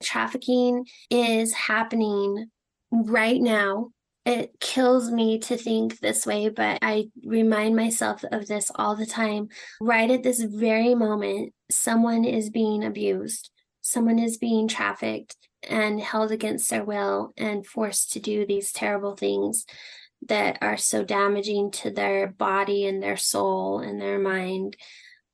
Trafficking is happening right now. It kills me to think this way, but I remind myself of this all the time. Right at this very moment, someone is being abused, someone is being trafficked and held against their will and forced to do these terrible things that are so damaging to their body and their soul and their mind.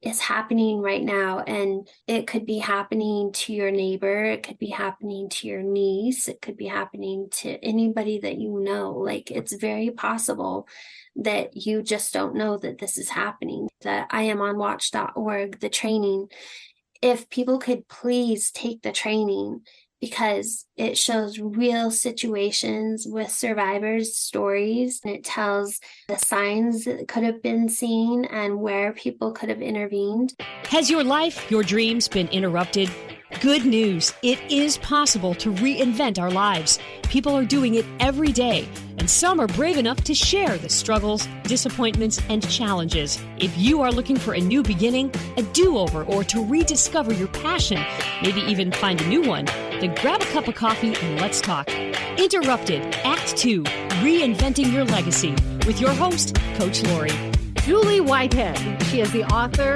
Is happening right now, and it could be happening to your neighbor, it could be happening to your niece, it could be happening to anybody that you know. Like, it's very possible that you just don't know that this is happening. The iamonwatch.org, the training, if people could please take the training, because it shows real situations with survivors' stories. And it tells the signs that could have been seen and where people could have intervened. Has your life, your dreams been interrupted? Good news. It is possible to reinvent our lives. People are doing it every day, and some are brave enough to share the struggles, disappointments, and challenges. If you are looking for a new beginning, a do-over, or to rediscover your passion, maybe even find a new one, then grab a cup of coffee and let's talk. Interrupted, Act 2, Reinventing Your Legacy, with your host, Coach Lori. Julie Whitehead. She is the author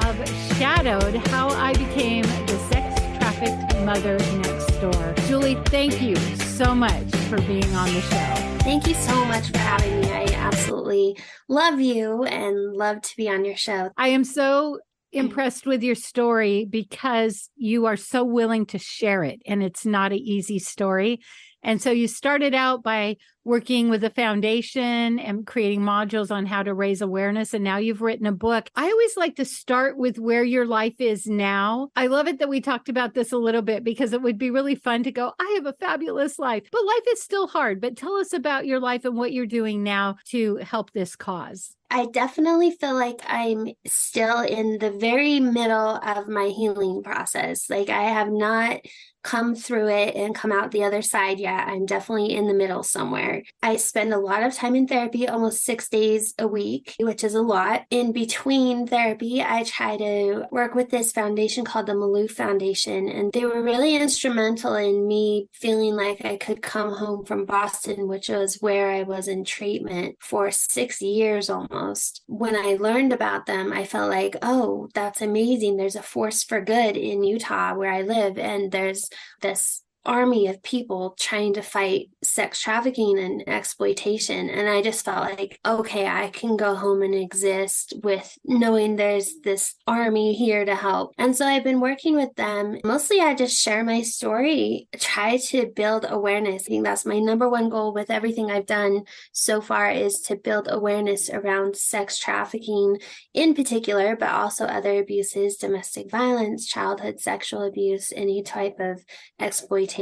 of Shadowed, How I Became the Sex Trafficked Mother Next Door. Julie, thank you so much for being on the show. Thank you so much for having me. I absolutely love you and love to be on your show. I am so impressed with your story because you are so willing to share it, and it's not an easy story. And so you started out by working with a foundation and creating modules on how to raise awareness. And now you've written a book. I always like to start with where your life is now. I love it that we talked about this a little bit because it would be really fun to go, I have a fabulous life, but life is still hard. But tell us about your life and what you're doing now to help this cause. I definitely feel like I'm still in the very middle of my healing process. Like, I have not come through it and come out the other side yet. I'm definitely in the middle somewhere. I spend a lot of time in therapy, almost 6 days a week, which is a lot. In between therapy, I try to work with this foundation called the Malou Foundation, and they were really instrumental in me feeling like I could come home from Boston, which was where I was in treatment for 6 years almost. When I learned about them, I felt like, oh, that's amazing. There's a force for good in Utah where I live, and there's this army of people trying to fight sex trafficking and exploitation. And I just felt like, okay, I can go home and exist with knowing there's this army here to help. And so I've been working with them. Mostly I just share my story, try to build awareness. I think that's my number one goal with everything I've done so far, is to build awareness around sex trafficking in particular, but also other abuses, domestic violence, childhood sexual abuse, any type of exploitation.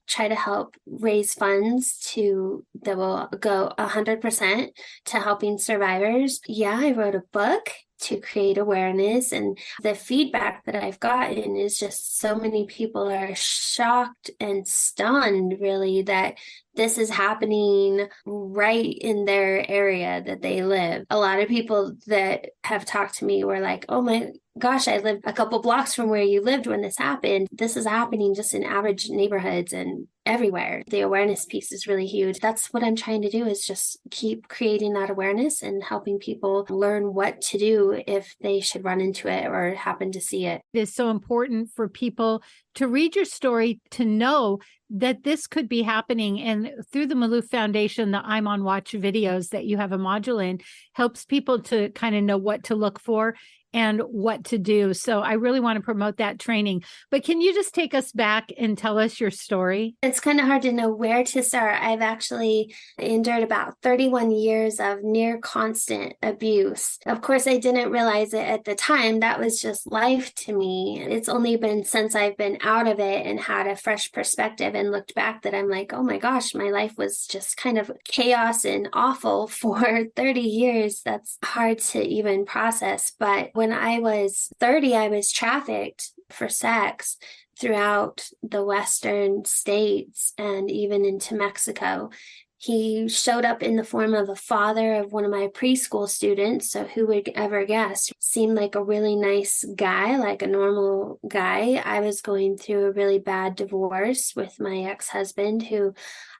Try to help raise funds that will go 100% to helping survivors. Yeah, I wrote a book to create awareness, and the feedback that I've gotten is just so many people are shocked and stunned, really, that this is happening right in their area that they live. A lot of people that have talked to me were like, oh my gosh, I lived a couple blocks from where you lived when this happened. This is happening just in average neighborhoods and everywhere. The awareness piece is really huge. That's what I'm trying to do, is just keep creating that awareness and helping people learn what to do if they should run into it or happen to see it. It is so important for people to read your story, to know that this could be happening. And through the Malou Foundation, the I'm on Watch videos that you have a module in helps people to kind of know what to look for and what to do. So I really want to promote that training. But can you just take us back and tell us your story? It's kind of hard to know where to start. I've actually endured about 31 years of near constant abuse. Of course, I didn't realize it at the time. That was just life to me. It's only been since I've been out of it and had a fresh perspective and looked back that I'm like, oh my gosh, my life was just kind of chaos and awful for 30 years. That's hard to even process. But when I was 30, I was trafficked for sex throughout the Western states and even into Mexico. He showed up in the form of a father of one of my preschool students. So who would ever guess? Seemed like a really nice guy, like a normal guy. I was going through a really bad divorce with my ex-husband, who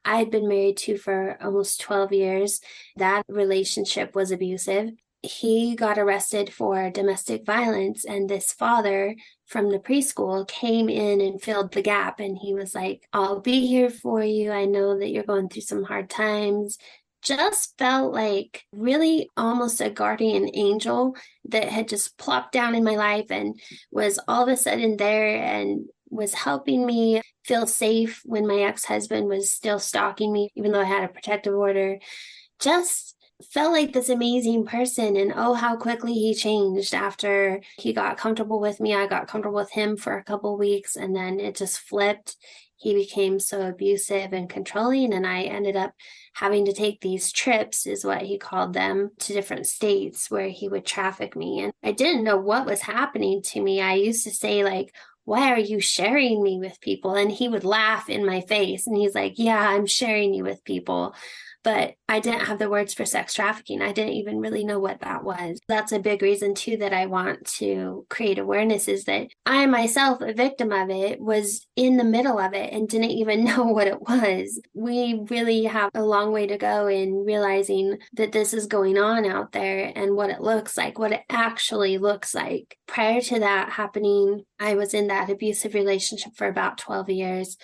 I had been married to for almost 12 years. That relationship was abusive. He got arrested for domestic violence, and this father from the preschool came in and filled the gap. And he was like, I'll be here for you. I know that you're going through some hard times. Just felt like really almost a guardian angel that had just plopped down in my life and was all of a sudden there and was helping me feel safe when my ex-husband was still stalking me, even though I had a protective order. Just felt like this amazing person, and oh, how quickly he changed after he got comfortable with me. I got comfortable with him for a couple of weeks, and then it just flipped. He became so abusive and controlling, and I ended up having to take these trips, is what he called them, to different states where he would traffic me. And I didn't know what was happening to me. I used to say, like, why are you sharing me with people? And he would laugh in my face, and he's like, yeah, I'm sharing you with people. But I didn't have the words for sex trafficking. I didn't even really know what that was. That's a big reason, too, that I want to create awareness, is that I myself, a victim of it, was in the middle of it and didn't even know what it was. We really have a long way to go in realizing that this is going on out there and what it looks like, what it actually looks like. Prior to that happening, I was in that abusive relationship for about 12 years.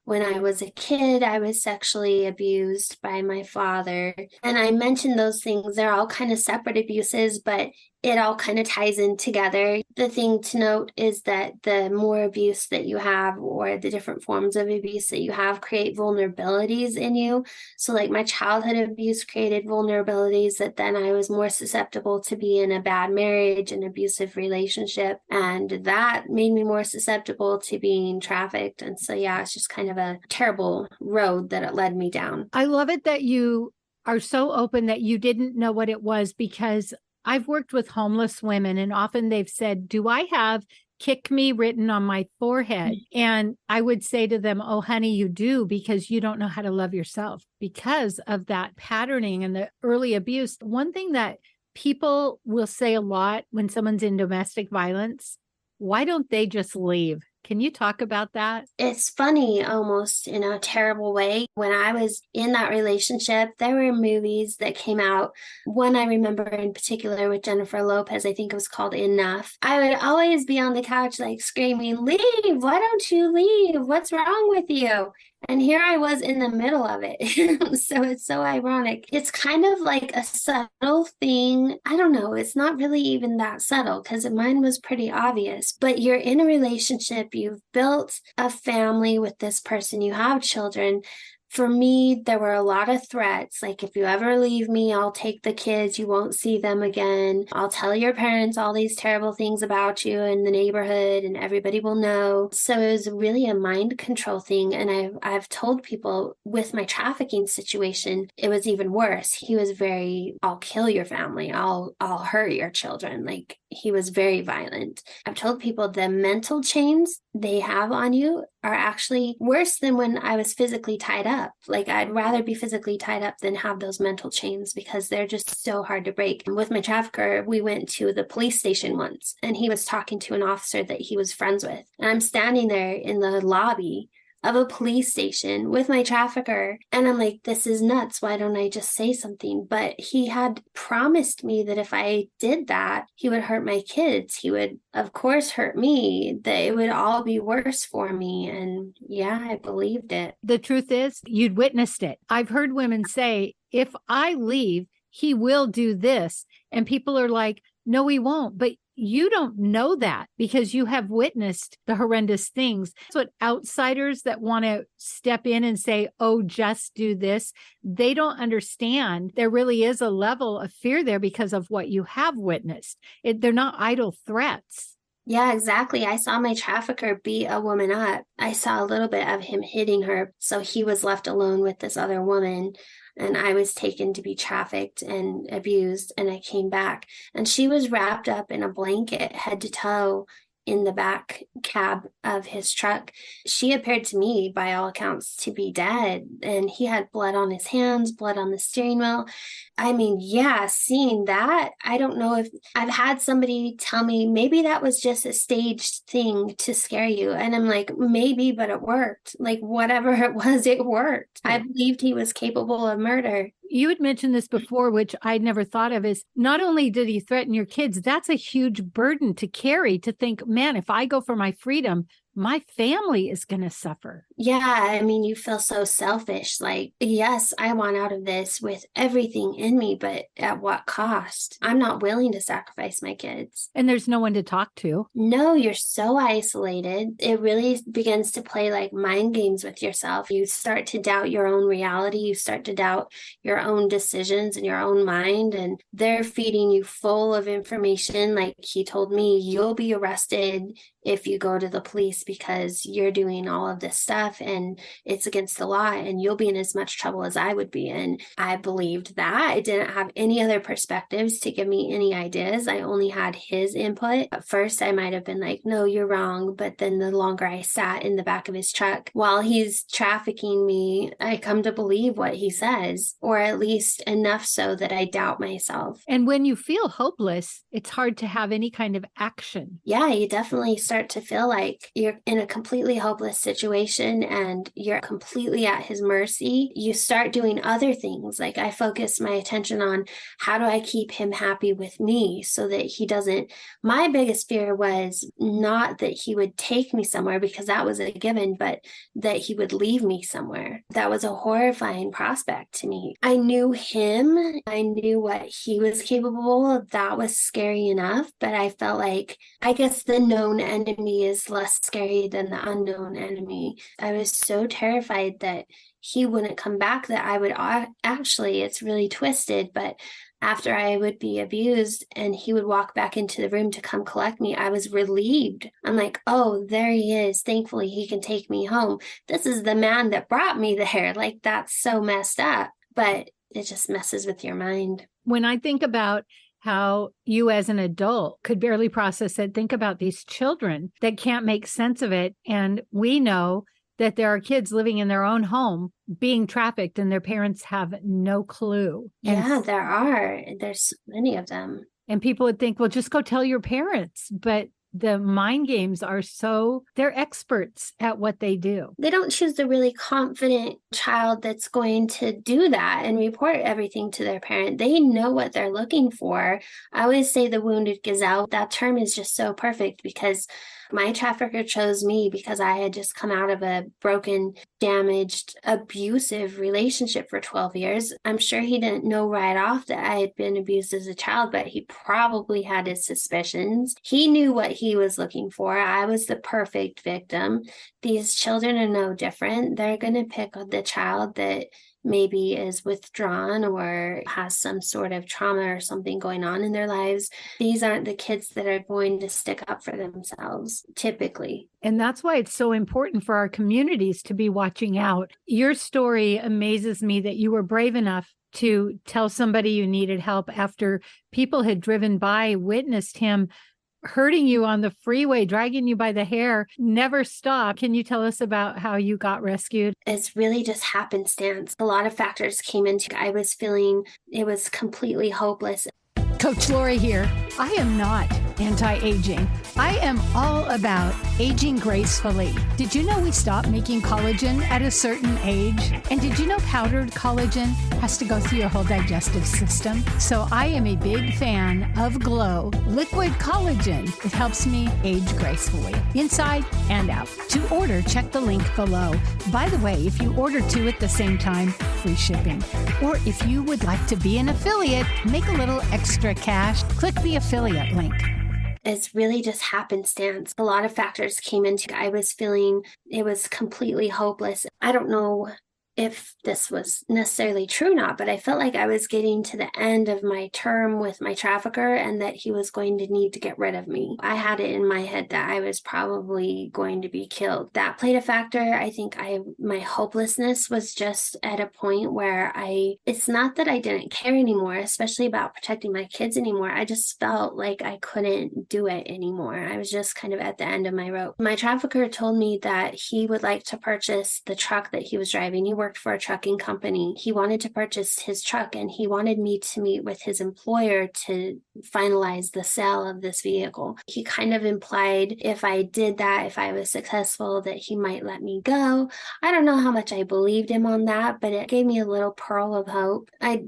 When I was a kid, I was sexually abused by my father. And I mentioned those things. They're all kind of separate abuses, but it all kind of ties in together. The thing to note is that the more abuse that you have, or the different forms of abuse that you have, create vulnerabilities in you. So like my childhood abuse created vulnerabilities that then I was more susceptible to be in a bad marriage, an abusive relationship. And that made me more susceptible to being trafficked. And so, yeah, it's just kind of a terrible road that it led me down. I love it that you are so open that you didn't know what it was, because I've worked with homeless women, and often they've said, do I have kick me written on my forehead? And I would say to them, oh, honey, you do, because you don't know how to love yourself because of that patterning and the early abuse. One thing that people will say a lot when someone's in domestic violence, why don't they just leave? Can you talk about that? It's funny, almost in a terrible way. When I was in that relationship, there were movies that came out. One I remember in particular with Jennifer Lopez, I think it was called Enough. I would always be on the couch like screaming, leave, why don't you leave? What's wrong with you? And here I was in the middle of it. So it's so ironic. It's kind of like a subtle thing. I don't know. It's not really even that subtle, because mine was pretty obvious. But you're in a relationship, you've built a family with this person, you have children. For me, there were a lot of threats. Like, if you ever leave me, I'll take the kids. You won't see them again. I'll tell your parents all these terrible things about you in the neighborhood, and everybody will know. So it was really a mind control thing. And I've told people with my trafficking situation, it was even worse. He was very, I'll kill your family. I'll hurt your children. Like, he was very violent. I've told people the mental chains they have on you are actually worse than when I was physically tied up. Like, I'd rather be physically tied up than have those mental chains, because they're just so hard to break. And with my trafficker, we went to the police station once, and he was talking to an officer that he was friends with. And I'm standing there in the lobby of a police station with my trafficker. And I'm like, this is nuts. Why don't I just say something? But he had promised me that if I did that, he would hurt my kids. He would, of course, hurt me, that it would all be worse for me. And yeah, I believed it. The truth is, you'd witnessed it. I've heard women say, if I leave, he will do this. And people are like, no, he won't. But you don't know that, because you have witnessed the horrendous things. That's what outsiders that want to step in and say, oh, just do this, they don't understand. There really is a level of fear there because of what you have witnessed. They're not idle threats. Yeah, exactly. I saw my trafficker beat a woman up. I saw a little bit of him hitting her. So he was left alone with this other woman. And I was taken to be trafficked and abused. And I came back, and she was wrapped up in a blanket head to toe in the back cab of his truck. She appeared to me, by all accounts, to be dead. And he had blood on his hands, blood on the steering wheel. I mean, yeah, seeing that, I don't know if I've had somebody tell me maybe that was just a staged thing to scare you. And I'm like, maybe, but it worked. Like, whatever it was, it worked. I believed he was capable of murder. You had mentioned this before, which I'd never thought of, is not only did he threaten your kids, that's a huge burden to carry, to think, man, if I go for my freedom, my family is going to suffer. Yeah, I mean, you feel so selfish. Like, yes, I want out of this with everything in me, but at what cost? I'm not willing to sacrifice my kids. And there's no one to talk to. No, you're so isolated. It really begins to play like mind games with yourself. You start to doubt your own reality. You start to doubt your own decisions and your own mind. And they're feeding you full of information. Like he told me, you'll be arrested if you go to the police because you're doing all of this stuff and it's against the law and you'll be in as much trouble as I would be in. I believed that. I didn't have any other perspectives to give me any ideas. I only had his input. At first, I might have been like, no, you're wrong. But then the longer I sat in the back of his truck while he's trafficking me, I come to believe what he says, or at least enough so that I doubt myself. And when you feel hopeless, it's hard to have any kind of action. Yeah, you definitely start to feel like you're in a completely hopeless situation and you're completely at his mercy. You start doing other things. Like I focus my attention on how do I keep him happy with me so that he doesn't. My biggest fear was not that he would take me somewhere because that was a given, but that he would leave me somewhere. That was a horrifying prospect to me. I knew him. I knew what he was capable of. That was scary enough, but I felt like, I guess the known enemy is less scary than the unknown enemy. I was so terrified that he wouldn't come back that I would actually, it's really twisted, but after I would be abused and he would walk back into the room to come collect me, I was relieved. I'm like, oh, there he is. Thankfully, he can take me home. This is the man that brought me there. Like, that's so messed up, but it just messes with your mind. When I think about how you as an adult could barely process it, think about these children that can't make sense of it. And we know that there are kids living in their own home being trafficked and their parents have no clue. Yeah, there are. There's many of them. And people would think, well, just go tell your parents. But the mind games are they're experts at what they do. They don't choose the really confident child that's going to do that and report everything to their parent. They know what they're looking for. I always say the wounded gazelle. That term is just so perfect because my trafficker chose me because I had just come out of a broken, damaged, abusive relationship for 12 years. I'm sure he didn't know right off that I had been abused as a child, but he probably had his suspicions. He knew what he was looking for. I was the perfect victim. These children are no different. They're going to pick the child that maybe is withdrawn or has some sort of trauma or something going on in their lives. These aren't the kids that are going to stick up for themselves, typically. And that's why it's so important for our communities to be watching out. Your story amazes me that you were brave enough to tell somebody you needed help after people had driven by, witnessed him hurting you on the freeway, dragging you by the hair, never stop. Can you tell us about how you got rescued? It's really just happenstance. A lot of factors came into it. I was feeling it was completely hopeless. Coach Lori here. I am not anti-aging. I am all about aging gracefully. Did you know we stop making collagen at a certain age? And did you know powdered collagen has to go through your whole digestive system? So I am a big fan of Glow Liquid Collagen. It helps me age gracefully, inside and out. To order, check the link below. By the way, if you order two at the same time, free shipping. Or if you would like to be an affiliate, make a little extra cash, click the affiliate link. It's really just happenstance. A lot of factors came into it. I was feeling it was completely hopeless. I don't know if this was necessarily true or not, but I felt like I was getting to the end of my term with my trafficker and that he was going to need to get rid of me. I had it in my head that I was probably going to be killed. That played a factor. I think my hopelessness was just at a point where it's not that I didn't care anymore, especially about protecting my kids anymore. I just felt like I couldn't do it anymore. I was just kind of at the end of my rope. My trafficker told me that he would like to purchase the truck that he was driving. He worked for a trucking company. He wanted to purchase his truck and he wanted me to meet with his employer to finalize the sale of this vehicle. He kind of implied if I did that, if I was successful, that he might let me go. I don't know how much I believed him on that, but it gave me a little pearl of hope. I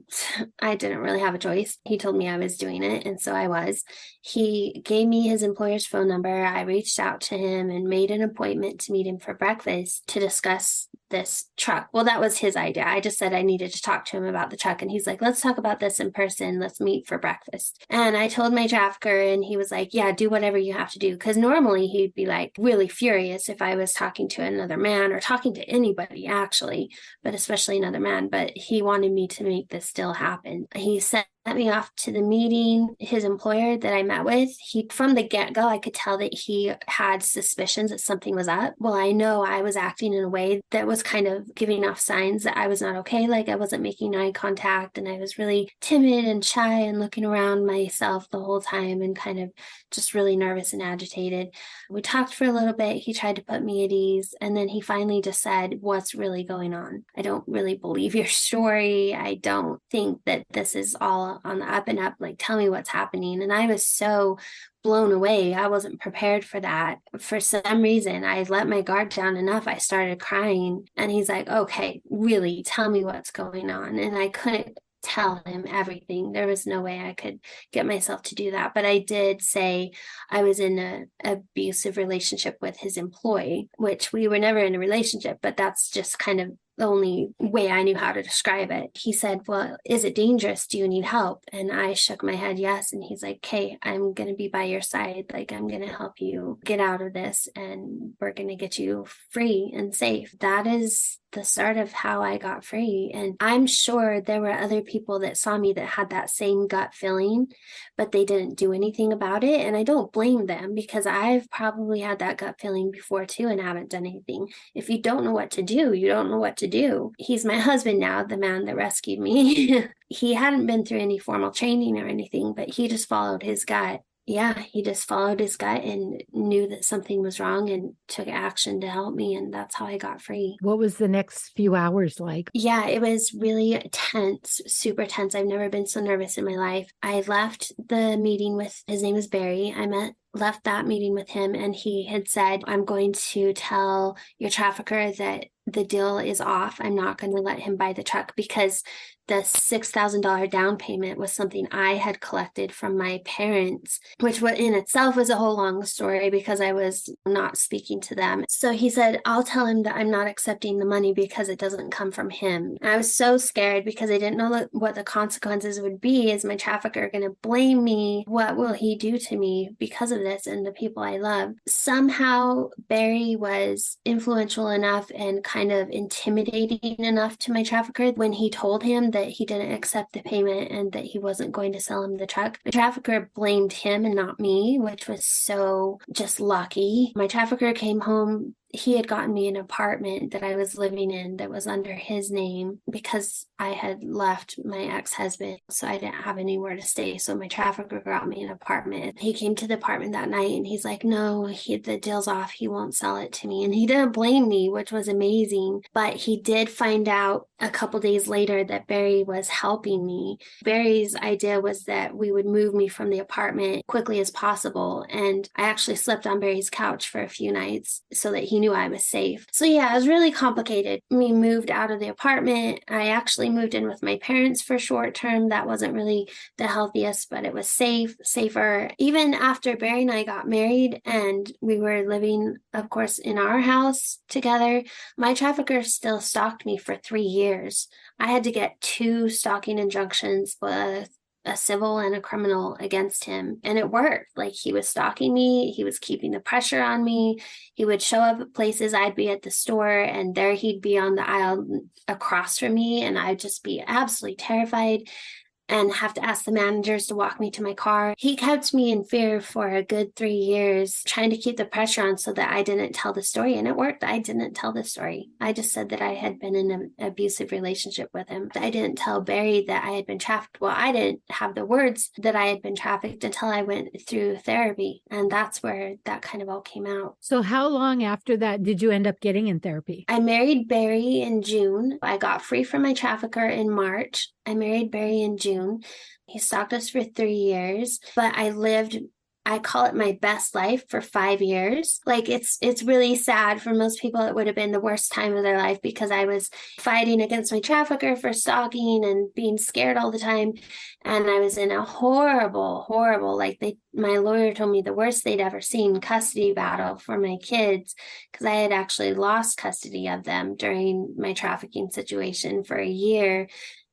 didn't really have a choice. He told me I was doing it, and so I was. He gave me his employer's phone number. I reached out to him and made an appointment to meet him for breakfast to discuss this truck. Well, that was his idea. I just said I needed to talk to him about the truck. And he's like, let's talk about this in person. Let's meet for breakfast. And I told my trafficker, and he was like, yeah, do whatever you have to do. Because normally he'd be like really furious if I was talking to another man or talking to anybody, actually, but especially another man. But he wanted me to make this still happen. He sent me off to the meeting. His employer that I met with, from the get-go, I could tell that he had suspicions that something was up. Well, I know I was acting in a way that was kind of giving off signs that I was not okay. Like I wasn't making eye contact, and I was really timid and shy and looking around myself the whole time and kind of just really nervous and agitated. We talked for a little bit. He tried to put me at ease, and then he finally just said, what's really going on? I don't really believe your story. I don't think that this is all on the up and up. Like, tell me what's happening. And I was so blown away. I wasn't prepared for that. For some reason, I let my guard down enough. I started crying, and he's like, okay, really, tell me what's going on. And I couldn't tell him everything. There was no way I could get myself to do that. But I did say I was in an abusive relationship with his employee, which we were never in a relationship, but that's just kind of the only way I knew how to describe it. He said, well, is it dangerous? Do you need help? And I shook my head, yes. And he's like, okay, I'm going to be by your side. Like, I'm going to help you get out of this, and we're going to get you free and safe. That is the start of how I got free. And I'm sure there were other people that saw me that had that same gut feeling, but they didn't do anything about it. And I don't blame them, because I've probably had that gut feeling before too and haven't done anything. If you don't know what to do, you don't know what to do. He's my husband now, the man that rescued me. He hadn't been through any formal training or anything, but he just followed his gut. Yeah, he just followed his gut and knew that something was wrong and took action to help me. And that's how I got free. What was the next few hours like? Yeah, it was really tense, super tense. I've never been so nervous in my life. I left the meeting with, his name is Barry. Left that meeting with him, and he had said, I'm going to tell your trafficker that the deal is off. I'm not going to let him buy the truck, because the $6,000 down payment was something I had collected from my parents, which in itself was a whole long story because I was not speaking to them. So he said, I'll tell him that I'm not accepting the money because it doesn't come from him. And I was so scared because I didn't know what the consequences would be. Is my trafficker going to blame me? What will he do to me because of this and the people I love? Somehow Barry was influential enough and kind of intimidating enough to my trafficker when he told him that he didn't accept the payment and that he wasn't going to sell him the truck. The trafficker blamed him and not me, which was so just lucky. My trafficker came home. He had gotten me an apartment that I was living in that was under his name because I had left my ex-husband, so I didn't have anywhere to stay. So my trafficker got me an apartment. He came to the apartment that night and he's like, no, the deal's off. He won't sell it to me. And he didn't blame me, which was amazing. But he did find out a couple days later that Barry was helping me. Barry's idea was that we would move me from the apartment quickly as possible. And I actually slept on Barry's couch for a few nights so that he knew I was safe. So yeah, it was really complicated. We moved out of the apartment. I actually moved in with my parents for short term. That wasn't really the healthiest, but it was safer. Even after Barry and I got married and we were living, of course, in our house together, my trafficker still stalked me for 3 years. I had to get 2 stalking injunctions with a civil and a criminal against him. And it worked. Like, he was stalking me. He was keeping the pressure on me. He would show up at places. I'd be at the store and there he'd be on the aisle across from me. And I'd just be absolutely terrified and have to ask the managers to walk me to my car. He kept me in fear for a good 3 years, trying to keep the pressure on so that I didn't tell the story. And it worked. I didn't tell the story. I just said that I had been in an abusive relationship with him. I didn't tell Barry that I had been trafficked. Well, I didn't have the words that I had been trafficked until I went through therapy. And that's where that kind of all came out. So how long after that did you end up getting in therapy? I married Barry in June. I got free from my trafficker in March. I married Barry in June. He stalked us for 3 years, but I call it my best life for 5 years. Like, it's really sad. For most people, it would have been the worst time of their life because I was fighting against my trafficker for stalking and being scared all the time. And I was in a horrible, my lawyer told me the worst they'd ever seen custody battle for my kids, because I had actually lost custody of them during my trafficking situation for a year.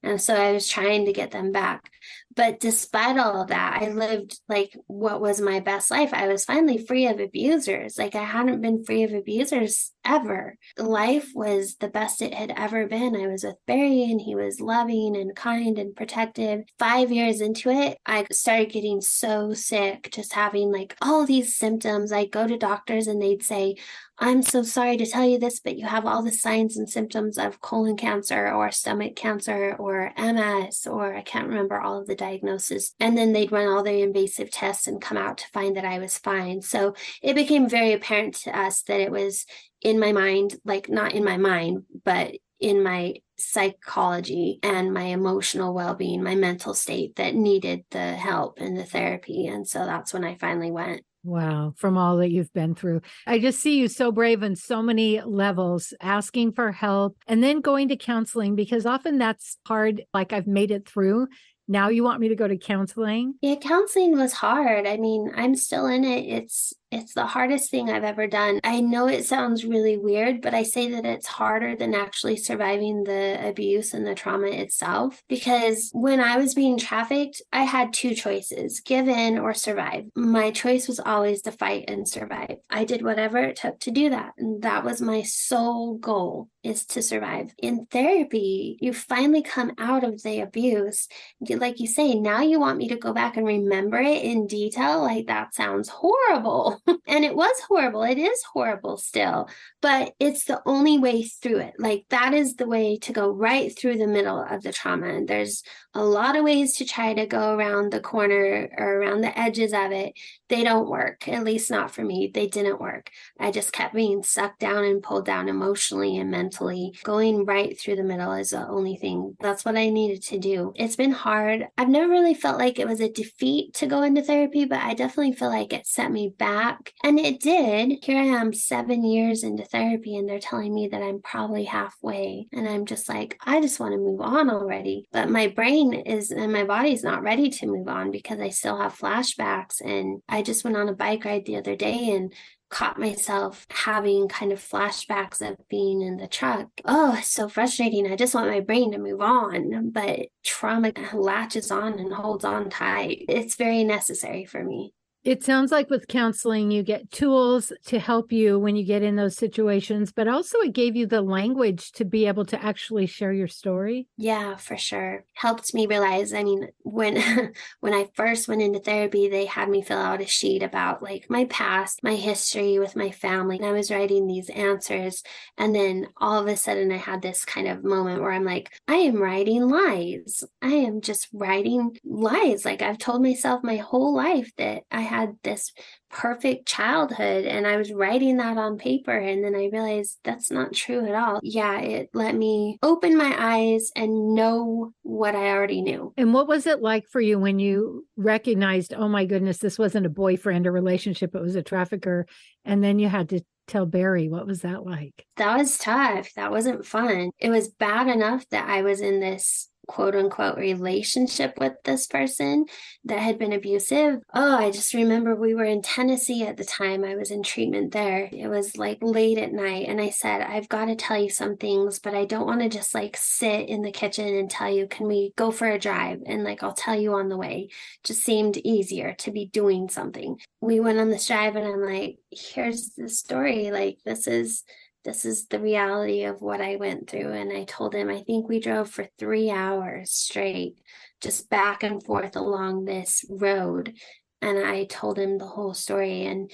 And so I was trying to get them back. But despite all of that, I lived like what was my best life. I was finally free of abusers. Like, I hadn't been free of abusers ever. Life was the best it had ever been. I was with Barry and he was loving and kind and protective. 5 years into it, I started getting so sick, just having like all these symptoms. I'd go to doctors and they'd say, I'm so sorry to tell you this, but you have all the signs and symptoms of colon cancer or stomach cancer or MS, or I can't remember all of the diagnosis. And then they'd run all their invasive tests and come out to find that I was fine. So it became very apparent to us that it was in my mind, like not in my mind, but in my psychology and my emotional well-being, my mental state that needed the help and the therapy. And so that's when I finally went. Wow. From all that you've been through. I just see you so brave on so many levels, asking for help and then going to counseling, because often that's hard. Like, I've made it through. Now you want me to go to counseling? Yeah, counseling was hard. I mean, I'm still in it. It's the hardest thing I've ever done. I know it sounds really weird, but I say that it's harder than actually surviving the abuse and the trauma itself. Because when I was being trafficked, I had two choices: give in or survive. My choice was always to fight and survive. I did whatever it took to do that. And that was my sole goal, is to survive. In therapy, you finally come out of the abuse. Like you say, now you want me to go back and remember it in detail? Like, that sounds horrible. And it was horrible. It is horrible still, but it's the only way through it. Like, that is the way to go right through the middle of the trauma. And there's a lot of ways to try to go around the corner or around the edges of it. They don't work, at least not for me. They didn't work. I just kept being sucked down and pulled down emotionally and mentally. Going right through the middle is the only thing. That's what I needed to do. It's been hard. I've never really felt like it was a defeat to go into therapy, but I definitely feel like it set me back. And it did. Here I am 7 years into therapy and they're telling me that I'm probably halfway. And I'm just like, I just want to move on already. But my brain is, and my body's not ready to move on because I still have flashbacks. And I just went on a bike ride the other day and caught myself having kind of flashbacks of being in the truck. Oh, it's so frustrating. I just want my brain to move on, but trauma latches on and holds on tight. It's very necessary for me. It sounds like with counseling, you get tools to help you when you get in those situations, but also it gave you the language to be able to actually share your story. Yeah, for sure. Helped me realize, I mean, when when I first went into therapy, they had me fill out a sheet about like my past, my history with my family. And I was writing these answers. And then all of a sudden I had this kind of moment where I'm like, I am writing lies. I am just writing lies. Like, I've told myself my whole life that I had this perfect childhood and I was writing that on paper, and then I realized that's not true at all. Yeah, it let me open my eyes and know what I already knew. And what was it like for you when you recognized, oh my goodness, this wasn't a boyfriend or relationship, it was a trafficker, and then you had to tell Barry? What was that like? That was tough. That wasn't fun. It was bad enough that I was in this quote unquote relationship with this person that had been abusive. Oh, I just remember we were in Tennessee at the time. I was in treatment there. It was like late at night. And I said, I've got to tell you some things, but I don't want to just like sit in the kitchen and tell you, can we go for a drive? And like, I'll tell you on the way. Just seemed easier to be doing something. We went on this drive and I'm like, here's the story. Like, this is the reality of what I went through. And I told him, I think we drove for 3 hours straight, just back and forth along this road. And I told him the whole story. And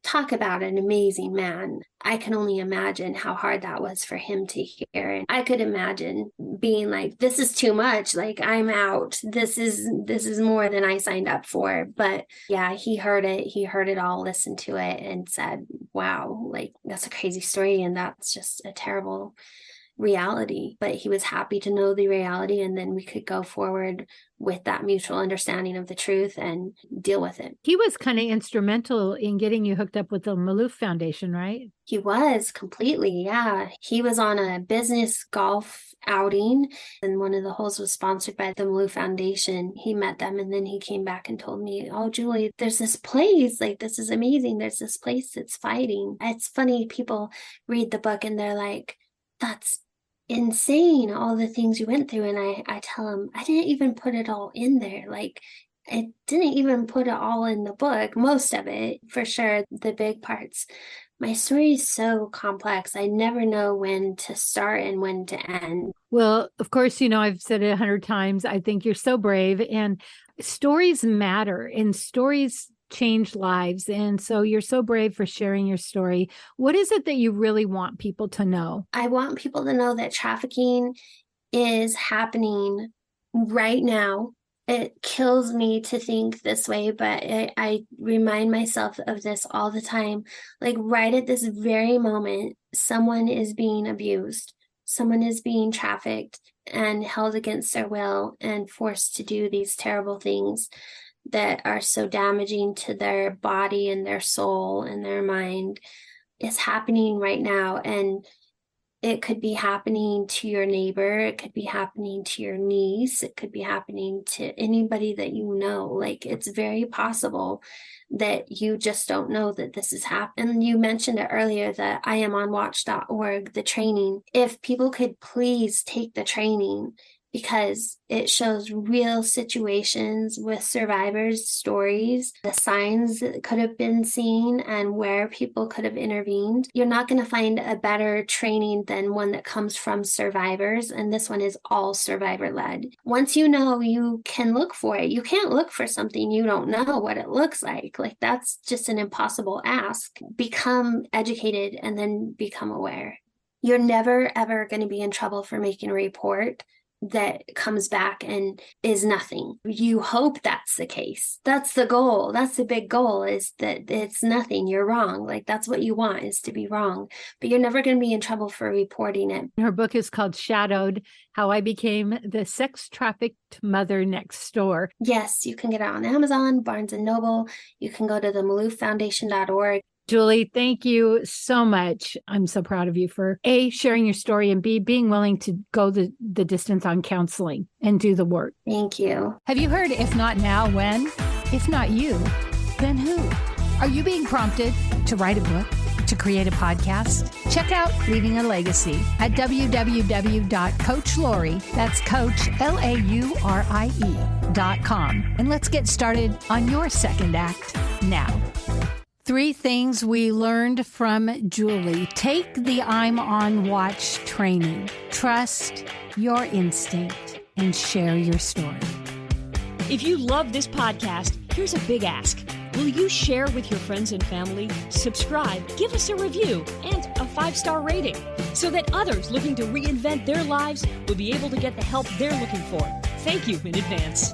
talk about an amazing man. I can only imagine how hard that was for him to hear. And I could imagine being like, this is too much. Like, I'm out. This is more than I signed up for. But yeah, he heard it. He heard it all, listened to it and said, wow, like that's a crazy story. And that's just a terrible reality. But he was happy to know the reality. And then we could go forward with that mutual understanding of the truth and deal with it. He was kind of instrumental in getting you hooked up with the Maloof Foundation, right? He was completely, yeah. He was on a business golf outing and one of the holes was sponsored by the Maloof Foundation. He met them and then he came back and told me, oh, Julie, there's this place, like this is amazing. There's this place that's fighting. It's funny, people read the book and they're like, that's insane, all the things you went through. And I tell them, I didn't even put it all in there. Like, I didn't even put it all in the book, most of it, for sure, the big parts. My story is so complex. I never know when to start and when to end. Well, of course, I've said it 100 times. I think you're so brave, and stories matter, and stories change lives. And so you're so brave for sharing your story. What is it that you really want people to know? I want people to know that trafficking is happening right now. It kills me to think this way, but I remind myself of this all the time. Like right at this very moment, someone is being abused. Someone is being trafficked and held against their will and forced to do these terrible things that are so damaging to their body and their soul and their mind. Is happening right now. And it could be happening to your neighbor. It could be happening to your niece. It could be happening to anybody that you know. Like, it's very possible that you just don't know that this is happening. And you mentioned it earlier, the iamonwatch.org, the training. If people could please take the training, because it shows real situations with survivors' stories, the signs that could have been seen and where people could have intervened. You're not going to find a better training than one that comes from survivors, and this one is all survivor-led. Once you know, you can look for it. You can't look for something you don't know what it looks like. Like, that's just an impossible ask. Become educated and then become aware. You're never, ever going to be in trouble for making a report that comes back and is nothing. You hope that's the case. That's the goal. That's the big goal, is that it's nothing. You're wrong. Like, that's what you want, is to be wrong. But you're never going to be in trouble for reporting it. Her book is called Shadowed: How I Became the Sex Trafficked Mother Next Door. Yes, you can get it on Amazon, Barnes & Noble. You can go to the MaloofFoundation.org. Julie, thank you so much. I'm so proud of you for A, sharing your story, and B, being willing to go the distance on counseling and do the work. Thank you. Have you heard If Not Now, When? If not you, then who? Are you being prompted to write a book, to create a podcast? Check out Leaving a Legacy at www.coachlaurie, that's Coach, LAURIE.com. And let's get started on your second act now. 3 things we learned from Julie. Take the I'm on Watch training. Trust your instinct and share your story. If you love this podcast, here's a big ask. Will you share with your friends and family, subscribe, give us a review, and a 5-star rating so that others looking to reinvent their lives will be able to get the help they're looking for? Thank you in advance.